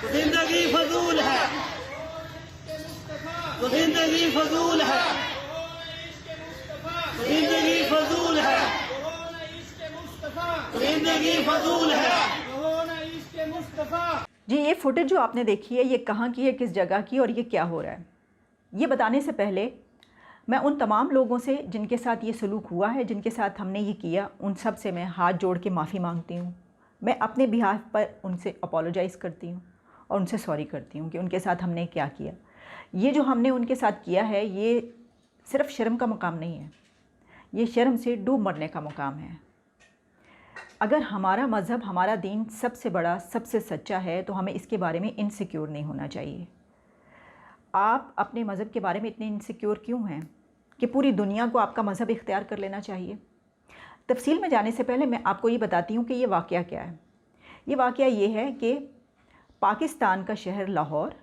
जिंदगी फजूल है, जिंदगी फजूल है, जिंदगी फजूल है, जिंदगी फजूल है। जी, ये फुटेज जो आपने देखी है ये कहाँ की है, किस जगह की, और ये क्या हो रहा है, ये बताने से पहले मैं उन तमाम लोगों से जिनके साथ ये सलूक हुआ है, जिनके साथ हमने ये किया, उन सब से मैं हाथ जोड़ के माफ़ी मांगती हूँ। मैं अपने बिहाफ पर उनसे अपोलोजाइज़ करती हूँ और उनसे सॉरी करती हूँ कि उनके साथ हमने क्या किया। ये जो हमने उनके साथ किया है ये सिर्फ़ शर्म का मुकाम नहीं है, ये शर्म से डूब मरने का मुकाम है। अगर हमारा मज़हब, हमारा दीन सबसे बड़ा, सबसे सच्चा है तो हमें इसके बारे में इनसिक्योर नहीं होना चाहिए। आप अपने मज़हब के बारे में इतने इनसिक्योर क्यों हैं कि पूरी दुनिया को आपका मज़हब इख्तियार कर लेना चाहिए? तफसील में जाने से पहले मैं आपको ये बताती हूँ कि ये वाक़या क्या है। ये वाक़या ये है कि पाकिस्तान का शहर लाहौर,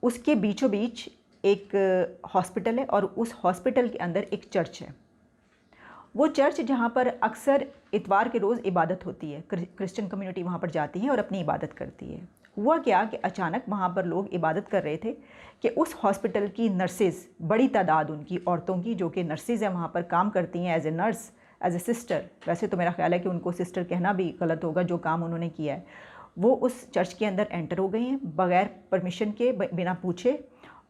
उसके बीचों बीच एक हॉस्पिटल है और उस हॉस्पिटल के अंदर एक चर्च है। वो चर्च जहाँ पर अक्सर इतवार के रोज़ इबादत होती है, क्रिश्चियन कम्युनिटी वहाँ पर जाती है और अपनी इबादत करती है। हुआ क्या कि अचानक वहाँ पर लोग इबादत कर रहे थे कि उस हॉस्पिटल की नर्सेज़, बड़ी तादाद उनकी औरतों की जो कि नर्सेज़ हैं, वहाँ पर काम करती हैं as a nurse, as a sister. वैसे तो मेरा ख्याल है कि उनको सिस्टर कहना भी गलत होगा, जो काम उन्होंने किया है। वो उस चर्च के अंदर एंटर हो गई हैं बग़ैर परमिशन के, बिना पूछे,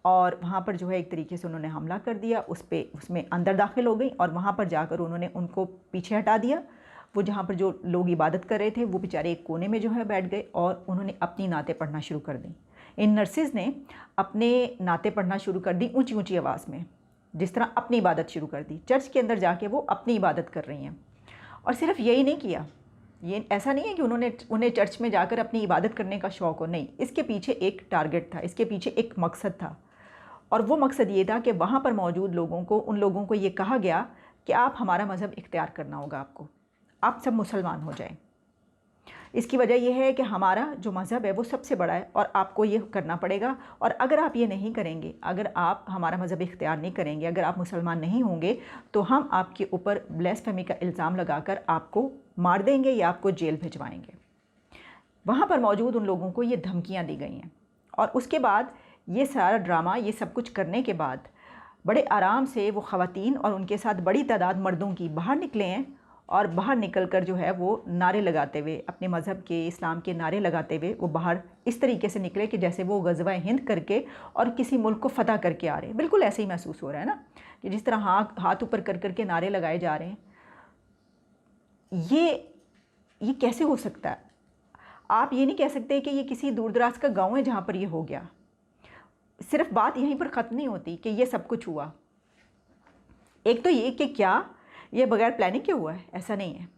और वहाँ पर जो है एक तरीके से उन्होंने हमला कर दिया उसमें अंदर दाखिल हो गई और वहाँ पर जाकर उन्होंने उनको पीछे हटा दिया। वो जहाँ पर जो लोग इबादत कर रहे थे वो बेचारे एक कोने में जो है बैठ गए और उन्होंने अपनी नाते पढ़ना शुरू कर दी। इन नर्सिस ने अपने नाते पढ़ना शुरू कर दी ऊंची ऊंची आवाज़ में, जिस तरह अपनी इबादत शुरू कर दी। चर्च के अंदर जाके वो अपनी इबादत कर रही हैं। और सिर्फ यही नहीं किया, ये ऐसा नहीं है कि उन्हें चर्च में जाकर अपनी इबादत करने का शौक़ हो, नहीं, इसके पीछे एक टारगेट था, इसके पीछे एक मकसद था। और वो मकसद ये था कि वहाँ पर मौजूद लोगों को, उन लोगों को ये कहा गया कि आप हमारा मज़हब इख्तियार करना होगा, आपको, आप सब मुसलमान हो जाएं। इसकी वजह यह है कि हमारा जो मज़हब है वो सबसे बड़ा है और आपको ये करना पड़ेगा, और अगर आप ये नहीं करेंगे, अगर आप हमारा मज़हब इख्तियार नहीं करेंगे, अगर आप मुसलमान नहीं होंगे तो हम आपके ऊपर ब्लास्फेमी का इल्ज़ाम लगाकर आपको मार देंगे या आपको जेल भिजवाएंगे। वहाँ पर मौजूद उन लोगों को ये धमकियाँ दी गई हैं। और उसके बाद ये सारा ड्रामा, ये सब कुछ करने के बाद बड़े आराम से वो ख़वातीन और उनके साथ बड़ी तादाद मर्दों की बाहर निकले हैं और बाहर निकल कर जो है वो नारे लगाते हुए, अपने मज़हब के, इस्लाम के नारे लगाते हुए वो बाहर इस तरीके से निकले कि जैसे वो ग़ज़वा हिंद करके और किसी मुल्क को फ़तह करके आ रहे हैं। बिल्कुल ऐसे ही महसूस हो रहा है ना, कि जिस तरह हाथ ऊपर कर करके नारे लगाए जा रहे हैं। ये कैसे हो सकता है? आप ये नहीं कह सकते कि ये किसी दूर दराज का गाँव है जहाँ पर ये हो गया। सिर्फ बात यहीं पर ख़त्म नहीं होती कि ये सब कुछ हुआ। एक तो ये कि क्या ये बग़ैर प्लानिंग के हुआ है? ऐसा नहीं है,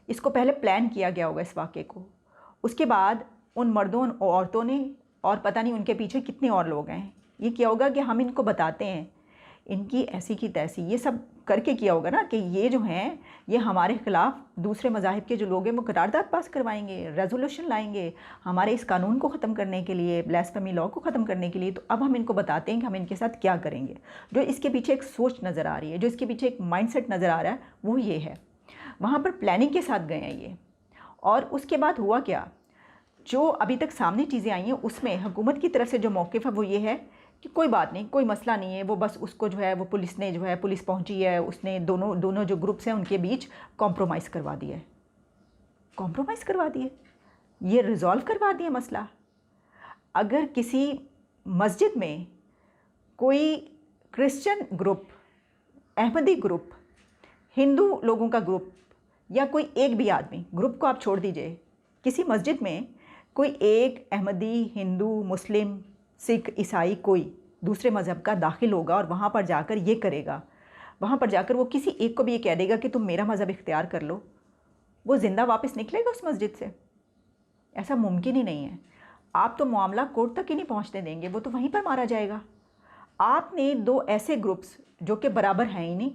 इसको पहले प्लान किया गया होगा इस वाक़े को। उसके बाद उन मर्दों और औरतों ने, और पता नहीं उनके पीछे कितने और लोग हैं, ये किया होगा कि हम इनको बताते हैं, इनकी ऐसी की तैसी, ये सब करके किया होगा ना कि ये जो हैं ये हमारे ख़िलाफ़ दूसरे मज़ाहिब के जो लोग हैं वो करारदाद पास करवाएंगे, रेजोल्यूशन लाएंगे हमारे इस कानून को ख़त्म करने के लिए, ब्लास्फेमी लॉ को ख़त्म करने के लिए। तो अब हम इनको बताते हैं कि हम इनके साथ क्या करेंगे। जो इसके पीछे एक सोच नज़र आ रही है, जो इसके पीछे एक माइंडसेट नज़र आ रहा है, वो ये है। वहाँ पर प्लानिंग के साथ गए हैं ये। और उसके बाद हुआ क्या, जो अभी तक सामने चीज़ें आई हैं उसमें हुकूमत की तरफ से जो मौक़िफ़ है वो ये है कि कोई बात नहीं, कोई मसला नहीं है, वो बस उसको जो है वो पुलिस पहुंची है, उसने दोनों जो ग्रुप्स हैं उनके बीच कॉम्प्रोमाइज़ करवा दिया है। कॉम्प्रोमाइज़ करवा दिए, ये रिज़ॉल्व करवा दिया मसला। अगर किसी मस्जिद में कोई Christian group, Ahmadi group, Hindu लोगों का ग्रुप, या कोई एक भी आदमी, ग्रुप को आप छोड़ दीजिए, किसी मस्जिद में कोई एक अहमदी, हिंदू, मुस्लिम, सिख, ईसाई, कोई दूसरे मज़हब का दाखिल होगा और वहाँ पर जाकर ये करेगा, वहाँ पर जाकर वो किसी एक को भी ये कह देगा कि तुम मेरा मज़हब इख्तियार कर लो, वो ज़िंदा वापस निकलेगा उस मस्जिद से? ऐसा मुमकिन ही नहीं है। आप तो मामला कोर्ट तक ही नहीं पहुँचने देंगे, वो तो वहीं पर मारा जाएगा। आपने दो ऐसे ग्रुप्स जो कि बराबर हैं ही नहीं,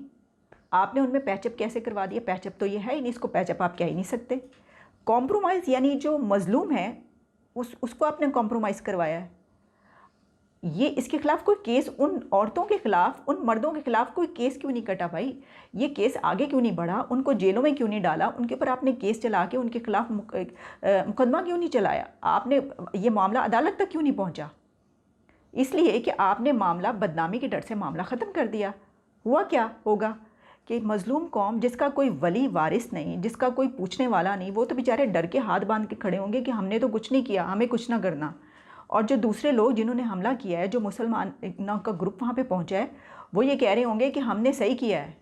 आपने उनमें पैचअप कैसे करवा दिया? पैचअप तो ये है ही नहीं, इसको पैचअप आप कह ही नहीं सकते। कॉम्प्रोमाइज़ यानी जो मज़लूम है उसको आपने कॉम्प्रोमाइज़ करवाया है। ये इसके ख़िलाफ़ कोई केस, उन औरतों के ख़िलाफ़, उन मर्दों के ख़िलाफ़ कोई केस क्यों नहीं कटा भाई? ये केस आगे क्यों नहीं बढ़ा? उनको जेलों में क्यों नहीं डाला? उनके ऊपर आपने केस चला के उनके ख़िलाफ़ मुकदमा क्यों नहीं चलाया? आपने ये मामला अदालत तक क्यों नहीं पहुंचा? इसलिए कि आपने मामला बदनामी के डर से मामला ख़त्म कर दिया। हुआ क्या होगा कि मज़लूम कौम, जिसका कोई वली वारिस नहीं, जिसका कोई पूछने वाला नहीं, वो तो बेचारे डर के हाथ बांध के खड़े होंगे कि हमने तो कुछ नहीं किया, हमें कुछ ना करना। और जो दूसरे लोग जिन्होंने हमला किया है, जो मुसलमान का ग्रुप वहाँ पे पहुँचा है, वो ये कह रहे होंगे कि हमने सही किया है।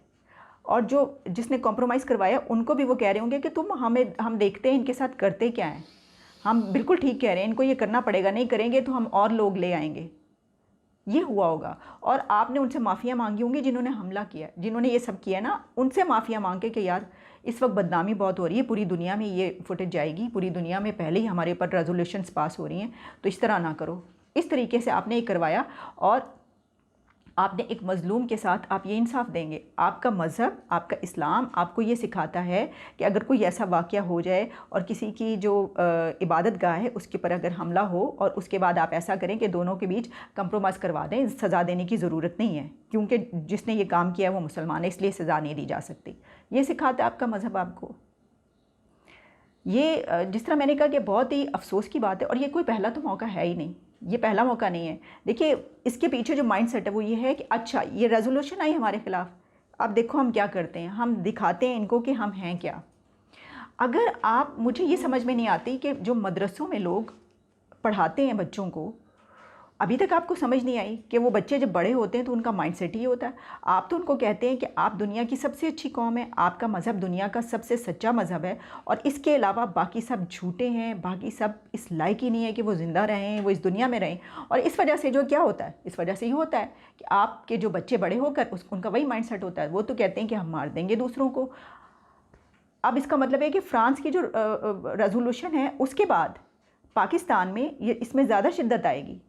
और जो जिसने कॉम्प्रोमाइज़ करवाया उनको भी वो कह रहे होंगे कि हम देखते हैं इनके साथ करते क्या हैं, हम बिल्कुल ठीक कह रहे हैं, इनको ये करना पड़ेगा, नहीं करेंगे तो हम और लोग ले आएंगे। ये हुआ होगा। और आपने उनसे माफ़िया मांगी होंगी जिन्होंने हमला किया, जिन्होंने ये सब किया ना, उनसे माफ़िया मांग के कि यार इस वक्त बदनामी बहुत हो रही है, पूरी दुनिया में ये फुटेज जाएगी, पूरी दुनिया में पहले ही हमारे ऊपर रेजोल्यूशंस पास हो रही हैं, तो इस तरह ना करो। इस तरीके से आपने ये करवाया और आपने एक मज़लूम के साथ आप ये इंसाफ देंगे। आपका मज़हब, आपका इस्लाम आपको ये सिखाता है कि अगर कोई ऐसा वाक़या हो जाए और किसी की जो इबादत गाह है उसके ऊपर अगर हमला हो और उसके बाद आप ऐसा करें कि दोनों के बीच कंप्रोमाइज़ करवा दें, सज़ा देने की ज़रूरत नहीं है, क्योंकि जिसने ये काम किया है वो मुसलमान है, इसलिए सज़ा नहीं दी जा सकती। ये सिखाता है आपका मज़हब आपको। ये जिस तरह मैंने कहा कि बहुत ही अफसोस की बात है, और ये कोई पहला तो मौका है ही नहीं, ये पहला मौका नहीं है। देखिए इसके पीछे जो माइंडसेट है वो ये है कि अच्छा ये रेजोल्यूशन आई हमारे ख़िलाफ़, अब देखो हम क्या करते हैं, हम दिखाते हैं इनको कि हम हैं क्या। अगर आप, मुझे ये समझ में नहीं आती कि जो मदरसों में लोग पढ़ाते हैं बच्चों को, अभी तक आपको समझ नहीं आई कि वो बच्चे जब बड़े होते हैं तो उनका माइंडसेट ही होता है। आप तो उनको कहते हैं कि आप दुनिया की सबसे अच्छी कौम है, आपका मज़हब दुनिया का सबसे सच्चा मज़हब है, और इसके अलावा बाकी सब झूठे हैं, बाकी सब इस लायक ही नहीं है कि वो ज़िंदा रहें, वो इस दुनिया में रहें। और इस वजह से जो क्या होता है, इस वजह से ये होता है कि आपके जो बच्चे बड़े होकर उनका वही माइंडसेट होता है, वो तो कहते हैं कि हम मार देंगे दूसरों को। अब इसका मतलब है कि फ़्रांस की जो रेजोल्यूशन है उसके बाद पाकिस्तान में ये इसमें ज़्यादा शिद्दत आएगी।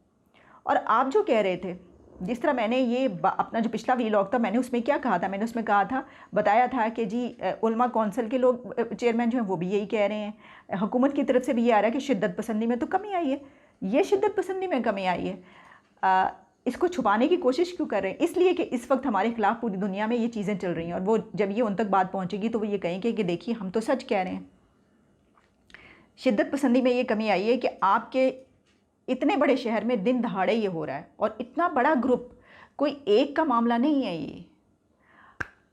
और आप जो कह रहे थे, जिस तरह मैंने ये अपना जो पिछला वीलॉग था मैंने उसमें क्या कहा था, मैंने उसमें कहा था, बताया था कि जी उलमा कौंसिल के लोग चेयरमैन जो हैं वो भी यही कह रहे हैं, हुकूमत की तरफ से भी ये आ रहा है कि शिद्दत पसंदी में तो कमी आई है। ये शिद्दत पसंदी में कमी आई है, इसको छुपाने की कोशिश क्यों कर रहे हैं? इसलिए कि इस वक्त हमारे खिलाफ पूरी दुनिया में ये चीज़ें चल रही हैं, और वो जब ये उन तक बात पहुँचेगी तो वो ये कहेंगे कि देखिए हम तो सच कह रहे हैं। शिद्दत पसंदी में ये कमी आई है कि आपके इतने बड़े शहर में दिन दहाड़े ये हो रहा है, और इतना बड़ा ग्रुप, कोई एक का मामला नहीं है ये।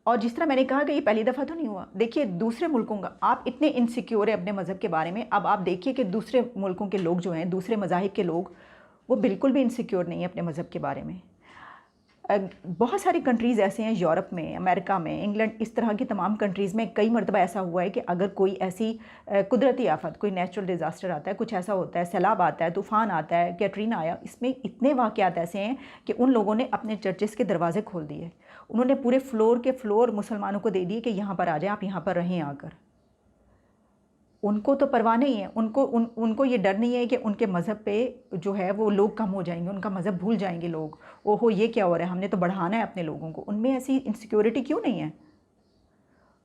और जिस तरह मैंने कहा कि ये पहली दफ़ा तो नहीं हुआ। देखिए दूसरे मुल्कों का, आप इतने इनसिक्योर है अपने मज़हब के बारे में, अब आप देखिए कि दूसरे मुल्कों के लोग जो हैं, दूसरे मज़ाहिब के लोग, वो बिल्कुल भी इनसिक्योर नहीं है अपने मज़हब के बारे में। बहुत सारी कंट्रीज़ ऐसे हैं, यूरोप में, अमेरिका में, इंग्लैंड, इस तरह की तमाम कंट्रीज़ में कई मरतबा ऐसा हुआ है कि अगर कोई ऐसी कुदरती आफत, कोई नेचुरल डिज़ास्टर आता है, कुछ ऐसा होता है, सैलाब आता है, तूफ़ान आता है, कैटरीना आया, इसमें इतने वाक़यात ऐसे हैं कि उन लोगों ने अपने चर्चेस के दरवाज़े खोल दिए, उन्होंने पूरे फ्लोर के फ्लोर मुसलमानों को दे दिए कि यहाँ पर आ जाएँ, आप यहाँ पर रहें आकर। उनको तो परवाह नहीं है, उनको ये डर नहीं है कि उनके मज़हब पे जो है वो लोग कम हो जाएंगे, उनका मज़हब भूल जाएंगे लोग, ओहो ये क्या हो रहा है, हमने तो बढ़ाना है अपने लोगों को। उनमें ऐसी इनसिक्योरिटी क्यों नहीं है?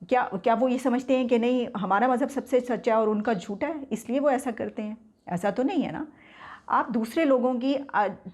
क्या वो ये समझते हैं कि नहीं हमारा मज़हब सबसे सच्चा है और उनका झूठा है, इसलिए वो ऐसा करते हैं? ऐसा तो नहीं है ना। आप दूसरे लोगों की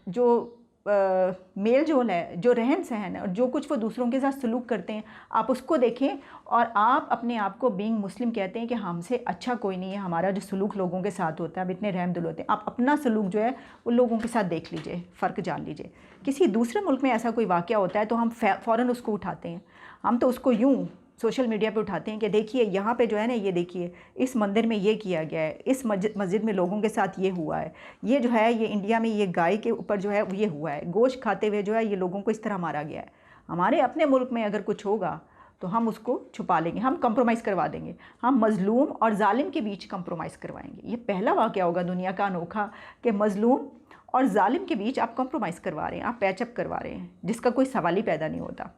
जो मेल जोल है, जो रहन सहन है, और जो कुछ वो दूसरों के साथ सलूक करते हैं, आप उसको देखें, और आप अपने आप को बीइंग मुस्लिम कहते हैं कि हमसे अच्छा कोई नहीं है, हमारा जो सलूक लोगों के साथ होता है, अब इतने रहमदिल होते हैं, आप अपना सलूक जो है वो लोगों के साथ देख लीजिए, फ़र्क जान लीजिए। किसी दूसरे मुल्क में ऐसा कोई वाक़या होता है तो हम फ़ौरन उसको उठाते हैं, हम तो उसको यूँ सोशल मीडिया पे उठाते हैं कि देखिए यहाँ पे जो है ना, ये देखिए इस मंदिर में ये किया गया है, इस मस्जिद में लोगों के साथ ये हुआ है, ये जो है ये इंडिया में ये गाय के ऊपर जो है ये हुआ है, गोश्त खाते हुए जो है ये लोगों को इस तरह मारा गया है। हमारे अपने मुल्क में अगर कुछ होगा तो हम उसको छुपा लेंगे, हम कंप्रोमाइज़ करवा देंगे, हम मज़लूम और जालिम के बीच कंप्रोमाइज़ करवाएंगे। ये पहला वाक़या होगा दुनिया का अनोखा कि मज़लूम और जालिम के बीच आप कंप्रोमाइज़ करवा रहे हैं, आप पैचअप करवा रहे हैं, जिसका कोई सवाल ही पैदा नहीं होता।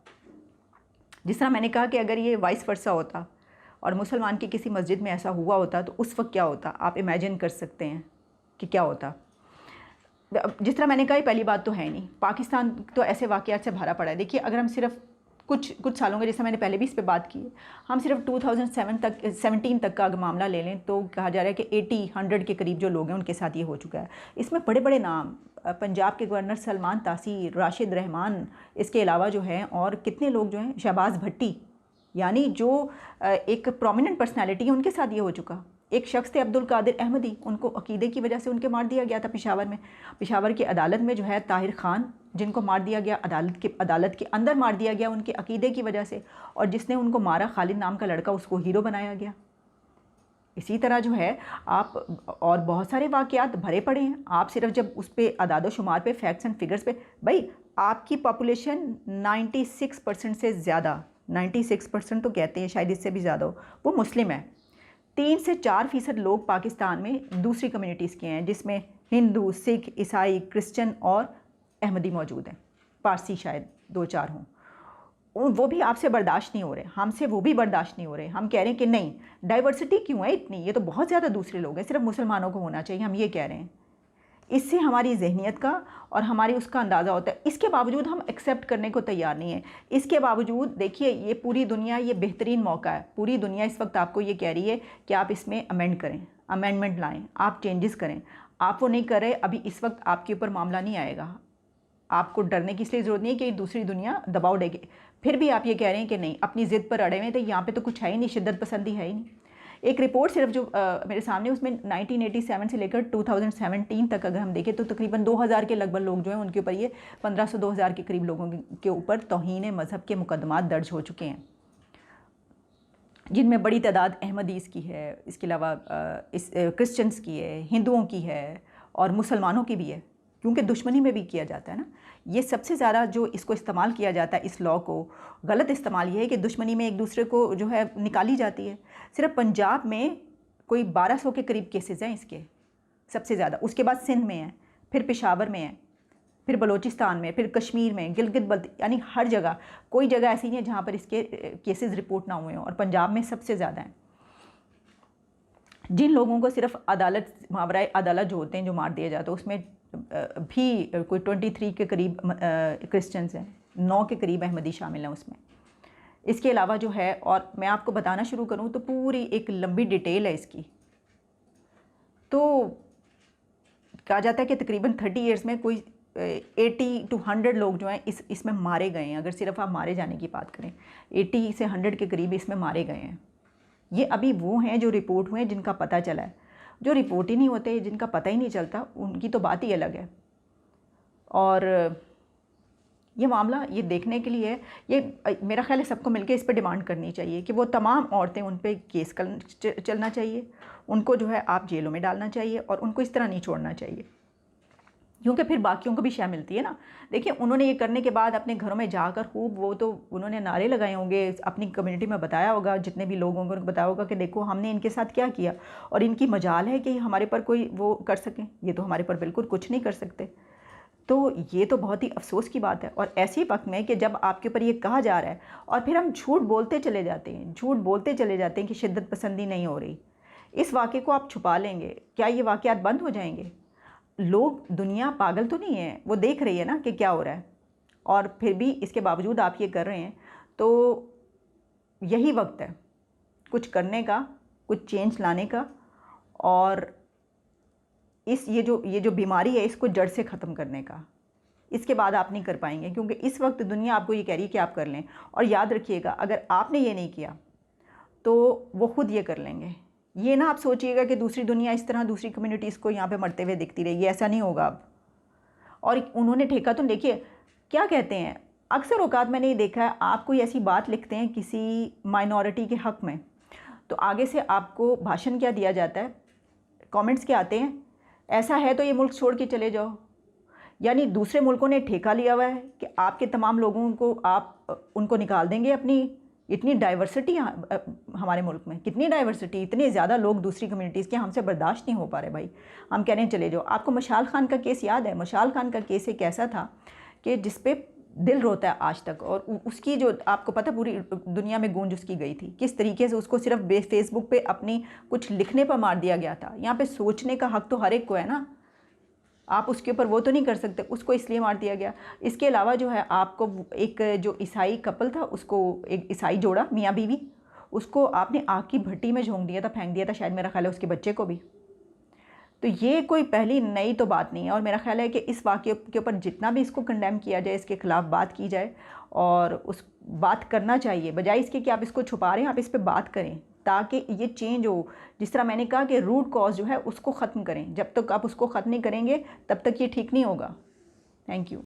जिस तरह मैंने कहा कि अगर ये वाइस वर्सा होता और मुसलमान की किसी मस्जिद में ऐसा हुआ होता तो उस वक्त क्या होता, आप इमेजिन कर सकते हैं कि क्या होता। जिस तरह मैंने कहा ये पहली बात तो है नहीं, पाकिस्तान तो ऐसे वाक़यात से भरा पड़ा है। देखिए अगर हम सिर्फ कुछ सालों के, जैसे मैंने पहले भी इस पे बात की है, हम सिर्फ 2017 तक का अगर मामला ले लें तो कहा जा रहा है कि 100 के करीब जो लोग हैं उनके साथ ये हो चुका है। इसमें बड़े बड़े नाम, पंजाब के गवर्नर सलमान तासीर, राशिद रहमान, इसके अलावा जो है और कितने लोग जो हैं, शहबाज भट्टी, यानी जो एक प्रोमिनेंट पर्सनैलिटी है, उनके साथ ये हो चुका। एक शख्स थे अब्दुल कादिर अहमदी, उनको अकीदे की वजह से उनके मार दिया गया था पेशावर में। पेशावर की अदालत में जो है ताहिर ख़ान, जिनको मार दिया गया अदालत के अंदर मार दिया गया उनके अकीदे की वजह से, और जिसने उनको मारा खालिद नाम का लड़का, उसको हीरो बनाया गया। इसी तरह जो है आप और बहुत सारे वाक़यात भरे पड़े हैं। आप सिर्फ जब उस पर अदाद शुमार पे, फैक्ट्स एंड फिगर्स पे, भाई आपकी पॉपुलेशन 96% से ज़्यादा, 96% तो कहते हैं, शायद इससे भी ज़्यादा हो, वो मुस्लिम है। 3 से 4% लोग पाकिस्तान में दूसरी कम्युनिटीज़ के हैं, जिसमें हिंदू, सिख, ईसाई, क्रिश्चियन और अहमदी मौजूद हैं। पारसी शायद 2-4 हों, वो भी आपसे बर्दाश्त नहीं हो रहे, हमसे वो भी बर्दाश्त नहीं हो रहे। हम कह रहे हैं कि नहीं, डाइवर्सिटी क्यों है इतनी, ये तो बहुत ज़्यादा दूसरे लोग हैं, सिर्फ मुसलमानों को होना चाहिए, हम ये कह रहे हैं। इससे हमारी जहनीत का और हमारी उसका अंदाज़ा होता है। इसके बावजूद हम एक्सेप्ट करने को तैयार नहीं है। इसके बावजूद देखिए, ये पूरी दुनिया, ये बेहतरीन मौका है, पूरी दुनिया इस वक्त आपको ये कह रही है कि आप इसमें अमेंड करें, अमेंडमेंट लाएं, आप चेंजेस करें। आप वो नहीं कर रहे, अभी इस वक्त आपके ऊपर मामला नहीं आएगा। आपको डरने की इसलिए ज़रूरत नहीं है कि दूसरी दुनिया दबाव देगी। फिर भी आप ये कह रहे हैं कि नहीं, अपनी ज़िद पर अड़े हुए हैं, तो यहाँ पे तो कुछ है ही नहीं, शिद्दत पसंदी है ही नहीं। एक रिपोर्ट सिर्फ जो मेरे सामने, उसमें 1987 से लेकर 2017 तक अगर हम देखें तो तकरीबन 2000 के लगभग लोग जो हैं उनके ऊपर, ये 1500-2000 के करीब लोगों के ऊपर तौहीन मज़हब के मुकदमात दर्ज हो चुके हैं, जिनमें बड़ी तादाद अहमदीज़ की है, इसके अलावा क्रिश्चियंस की है, हिंदुओं की है और मुसलमानों की भी है, क्योंकि दुश्मनी में भी किया जाता है ना। ये सबसे ज़्यादा जो इसको इस्तेमाल किया जाता है, इस लॉ को गलत इस्तेमाल ये है कि दुश्मनी में एक दूसरे को जो है निकाली जाती है। सिर्फ पंजाब में कोई 1200 के करीब केसेस हैं इसके, सबसे ज़्यादा। उसके बाद सिंध में है, फिर पेशावर में है, फिर बलोचिस्तान में, फिर कश्मीर में, गिलगित यानी हर जगह, कोई जगह ऐसी नहीं है जहाँ पर इसके केसेस रिपोर्ट ना हुए हों, और पंजाब में सबसे ज़्यादा हैं। जिन लोगों को सिर्फ अदालत, मावराए अदालत जो होते हैं, जो मार दिया जाता है, उसमें भी कोई 23 के करीब क्रिश्चियंस हैं, 9 के करीब अहमदी शामिल हैं उसमें। इसके अलावा जो है, और मैं आपको बताना शुरू करूं तो पूरी एक लंबी डिटेल है इसकी। तो कहा जाता है कि तकरीबन 30 ईयर्स में कोई 80 to 100 लोग जो हैं इसमें मारे गए हैं। अगर सिर्फ आप मारे जाने की बात करें, 80 से 100 के करीब इसमें मारे गए हैं। ये अभी वो हैं जो रिपोर्ट हुए हैं, जिनका पता चला है। जो रिपोर्ट ही नहीं होते, जिनका पता ही नहीं चलता, उनकी तो बात ही अलग है। और ये मामला ये देखने के लिए, ये मेरा ख्याल है सबको मिलकर इस पर डिमांड करनी चाहिए कि वो तमाम औरतें, उन पर केस चलना चाहिए, उनको जो है आप जेलों में डालना चाहिए और उनको इस तरह नहीं छोड़ना चाहिए, क्योंकि फिर बाकियों को भी शय मिलती है ना। देखिए, उन्होंने ये करने के बाद अपने घरों में जाकर खूब, वो तो उन्होंने नारे लगाए होंगे, अपनी कम्युनिटी में बताया होगा, जितने भी लोग होंगे उनको बताया होगा कि देखो हमने इनके साथ क्या किया, और इनकी मजाल है कि हमारे पर कोई वो कर सकें, ये तो हमारे पर बिल्कुल कुछ नहीं कर सकते। तो ये तो बहुत ही अफसोस की बात है। और ऐसे वक्त में कि जब आपके ऊपर ये कहा जा रहा है और फिर हम झूठ बोलते चले जाते हैं, झूठ बोलते चले जाते हैं कि शिद्दत पसंदी नहीं हो रही, इस वाक़े को आप छुपा लेंगे, क्या ये वाक़यात बंद हो जाएंगे? लोग, दुनिया पागल तो नहीं है, वो देख रही है ना कि क्या हो रहा है, और फिर भी इसके बावजूद आप ये कर रहे हैं। तो यही वक्त है कुछ करने का, कुछ चेंज लाने का, और ये जो बीमारी है इसको जड़ से ख़त्म करने का। इसके बाद आप नहीं कर पाएंगे, क्योंकि इस वक्त दुनिया आपको ये कह रही है कि आप कर लें। और याद रखिएगा, अगर आपने ये नहीं किया तो वो खुद ये कर लेंगे। ये ना आप सोचिएगा कि दूसरी दुनिया इस तरह दूसरी कम्युनिटीज़ को यहाँ पे मरते हुए दिखती रहेगी, ऐसा नहीं होगा अब। और उन्होंने ठेका, तो देखिए क्या कहते हैं, अक्सर औकात मैंने ये देखा है, आप कोई ऐसी बात लिखते हैं किसी माइनॉरिटी के हक़ में, तो आगे से आपको भाषण क्या दिया जाता है, कमेंट्स क्या आते हैं, ऐसा है तो ये मुल्क छोड़ के चले जाओ। यानी दूसरे मुल्कों ने ठेका लिया हुआ है कि आपके तमाम लोगों को आप उनको निकाल देंगे अपनी। इतनी डाइवर्सिटी हमारे मुल्क में, कितनी डाइवर्सिटी, इतने ज़्यादा लोग दूसरी कम्युनिटीज़ के, हमसे बर्दाश्त नहीं हो पा रहे भाई। हम कह रहे हैं चले जाओ। आपको मशाल खान का केस याद है? मशाल खान का केस एक ऐसा था कि जिस पे दिल रोता है आज तक, और उसकी जो आपको पता पूरी दुनिया में गूंज उसकी गई थी, किस तरीके से उसको सिर्फ फेसबुक पे अपनी कुछ लिखने पर मार दिया गया था। यहाँ पे सोचने का हक़ तो हर एक को है ना। आप उसके ऊपर वो तो नहीं कर सकते, उसको इसलिए मार दिया गया। इसके अलावा जो है आपको एक जो ईसाई कपल था, उसको एक ईसाई जोड़ा मियाँ बीवी, उसको आपने आग की भट्टी में झोंक दिया था, फेंक दिया था, शायद मेरा ख्याल है उसके बच्चे को भी। तो ये कोई पहली नई तो बात नहीं है, और मेरा ख्याल है कि इस वाक़े के ऊपर जितना भी इसको कंडेम किया जाए, इसके ख़िलाफ़ बात की जाए, और उस बात करना चाहिए, बजाय इसके कि आप इसको छुपा रहे हैं, आप इस पे बात करें ताकि ये चेंज हो। जिस तरह मैंने कहा कि रूट कॉज जो है उसको ख़त्म करें, जब तक आप उसको ख़त्म नहीं करेंगे तब तक ये ठीक नहीं होगा। Thank you.